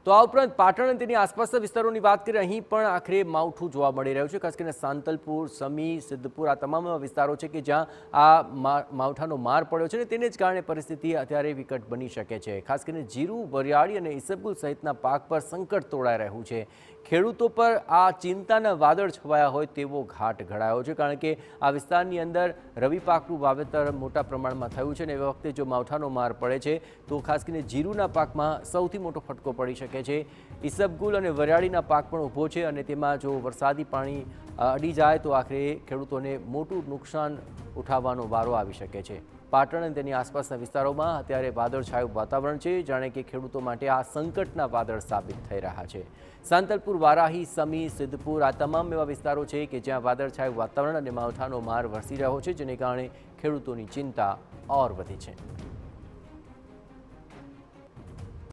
તો આ ઉપરાંત પાટણ અને તેની આસપાસના વિસ્તારોની વાત કરીએ, અહીં પણ આખરે માવઠું જોવા મળી રહ્યું છે. ખાસ કરીને સાંતલપુર, સમી, સિદ્ધપુર, આ તમામ વિસ્તારો છે કે જ્યાં આ માવઠાનો માર પડ્યો છે અને તેને જ કારણે પરિસ્થિતિ અત્યારે વિકટ બની શકે છે. ખાસ કરીને જીરું, વરિયાળી અને ઈસબગુલ સહિતના પાક પર સંકટ તોડાઈ રહ્યું છે. ખેડૂતો પર આ ચિંતાના વાદળ છવાયા હોય તેવો ઘાટ ઘડાયો છે, કારણ કે આ વિસ્તારની અંદર રવિ પાકનું વાવેતર મોટા પ્રમાણમાં થયું છે અને એ વખતે જો માવઠાનો માર પડે છે તો ખાસ કરીને જીરુના પાકમાં સૌથી મોટો ફટકો પડી શકે છે. ઈસબગુલ અને વરિયાળીના પાક પણ ઊભો છે અને તેમાં જો વરસાદી પાણી અડી જાય તો આખરે ખેડૂતોને મોટું નુકસાન ઉઠાવવાનો વારો આવી શકે છે. પાટણ અને તેની આસપાસના વિસ્તારોમાં અત્યારે વાદળછાયું વાતાવરણ છે, જાણે કે ખેડૂતો માટે આ સંકટના વાદળ સાબિત થઈ રહ્યા છે. સાંતલપુર, વારાહી, સમી, સિદ્ધપુર આ તમામ એવા વિસ્તારો છે કે જ્યાં વાદળછાયું વાતાવરણ અને માવઠાનો માર વરસી રહ્યો છે, જેને કારણે ખેડૂતોની ચિંતા ઓર વધી છે.